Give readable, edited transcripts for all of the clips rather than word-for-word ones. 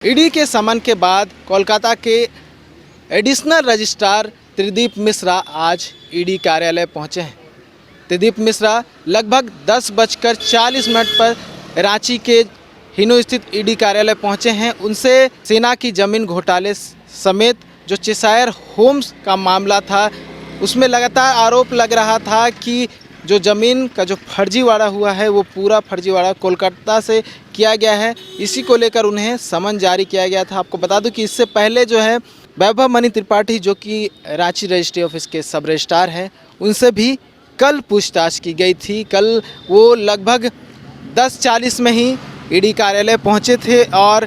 ED के समन के बाद कोलकाता के एडिशनल रजिस्ट्रार त्रिदीप मिश्रा आज ईडी कार्यालय पहुंचे हैं। त्रिदीप मिश्रा लगभग 10:40 पर रांची के हिनो स्थित ईडी कार्यालय पहुंचे हैं। उनसे सेना की जमीन घोटाले समेत जो चेसायर होम्स का मामला था उसमें लगातार आरोप लग रहा था कि जो ज़मीन का जो फर्जीवाड़ा हुआ है वो पूरा फर्जीवाड़ा कोलकाता से किया गया है। इसी को लेकर उन्हें समन जारी किया गया था। आपको बता दूं कि इससे पहले जो है वैभव मणि त्रिपाठी जो कि रांची रजिस्ट्री ऑफिस के सब रजिस्ट्रार हैं उनसे भी कल पूछताछ की गई थी। कल वो लगभग 10:40 में ही ईडी कार्यालय पहुंचे थे और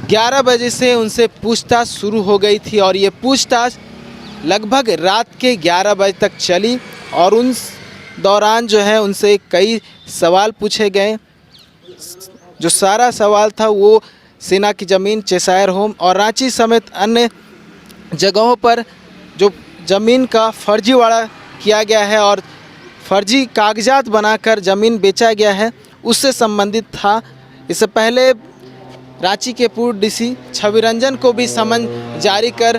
11 बजे से उनसे पूछताछ शुरू हो गई थी और ये पूछताछ लगभग रात के 11 बजे तक चली और उन दौरान जो है उनसे कई सवाल पूछे गए। जो सारा सवाल था वो सेना की ज़मीन, चेसायर होम और रांची समेत अन्य जगहों पर जो ज़मीन का फर्जीवाड़ा किया गया है और फर्जी कागजात बनाकर ज़मीन बेचा गया है उससे संबंधित था। इससे पहले रांची के पूर्व डीसी छवि रंजन को भी समन जारी कर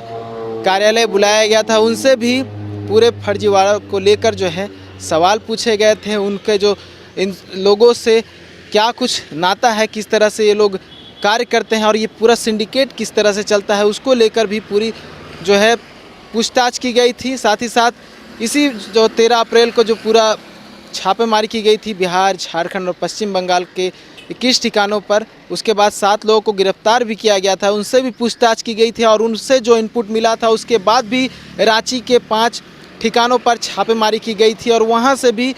कार्यालय बुलाया गया था। उनसे भी पूरे फर्जीवाड़ा को लेकर जो है सवाल पूछे गए थे। उनके जो इन लोगों से क्या कुछ नाता है, किस तरह से ये लोग कार्य करते हैं और ये पूरा सिंडिकेट किस तरह से चलता है उसको लेकर भी पूरी जो है पूछताछ की गई थी। साथ ही साथ इसी जो 13 अप्रैल को जो पूरा छापेमारी की गई थी बिहार, झारखंड और पश्चिम बंगाल के 21 ठिकानों पर, उसके बाद 7 लोगों को गिरफ्तार भी किया गया था। उनसे भी पूछताछ की गई थी और उनसे जो इनपुट मिला था उसके बाद भी रांची के 5 ठिकानों पर छापेमारी की गई थी और वहां से भी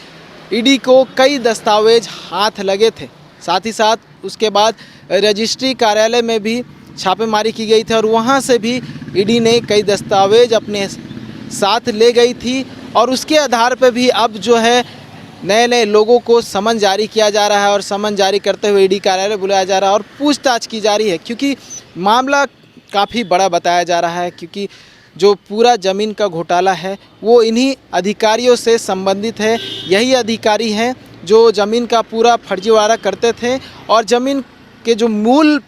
ईडी को कई दस्तावेज हाथ लगे थे। साथ ही साथ उसके बाद रजिस्ट्री कार्यालय में भी छापेमारी की गई थी और वहां से भी ईडी ने कई दस्तावेज अपने साथ ले गई थी और उसके आधार पर भी अब जो है नए लोगों को समन जारी किया जा रहा है और समन जारी करते हुए ईडी कार्यालय बुलाया जा रहा है और पूछताछ की जा रही है। क्योंकि मामला काफ़ी बड़ा बताया जा रहा है, क्योंकि जो पूरा ज़मीन का घोटाला है वो इन्हीं अधिकारियों से संबंधित है। यही अधिकारी हैं जो ज़मीन का पूरा फर्जीवाड़ा करते थे और ज़मीन के जो मूल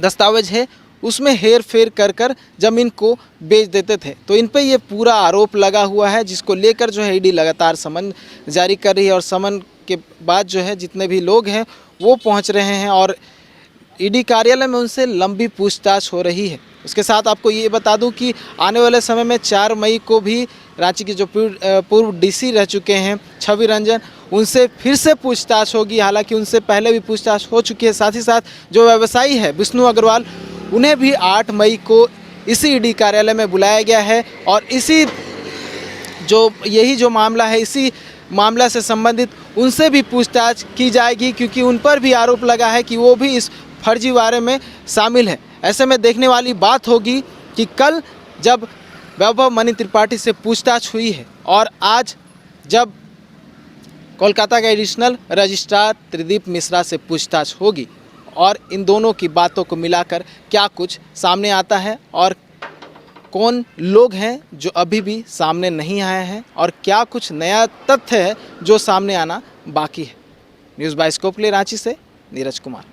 दस्तावेज है उसमें हेर फेर कर ज़मीन को बेच देते थे। तो इन पे ये पूरा आरोप लगा हुआ है, जिसको लेकर जो है ईडी लगातार समन जारी कर रही है और समन के बाद जो है जितने भी लोग हैं वो पहुंच रहे हैं और ईडी कार्यालय में उनसे लंबी पूछताछ हो रही है। उसके साथ आपको ये बता दूं कि आने वाले समय में 4 मई को भी रांची के जो पूर्व डीसी रह चुके हैं छवि रंजन, उनसे फिर से पूछताछ होगी। हालांकि उनसे पहले भी पूछताछ हो चुकी है। साथ ही साथ जो व्यवसायी है विष्णु अग्रवाल, उन्हें भी 8 मई को इसी ईडी कार्यालय में बुलाया गया है और यही जो मामला है इसी मामला से संबंधित उनसे भी पूछताछ की जाएगी, क्योंकि उन पर भी आरोप लगा है कि वो भी इस फर्जीवाड़े में शामिल है। ऐसे में देखने वाली बात होगी कि कल जब वैभव मणि त्रिपाठी से पूछताछ हुई है और आज जब कोलकाता के एडिशनल रजिस्ट्रार त्रिदीप मिश्रा से पूछताछ होगी और इन दोनों की बातों को मिलाकर क्या कुछ सामने आता है और कौन लोग हैं जो अभी भी सामने नहीं आए हैं और क्या कुछ नया तथ्य है जो सामने आना बाकी है। न्यूज़ बाय स्कोप के लिए रांची से नीरज कुमार।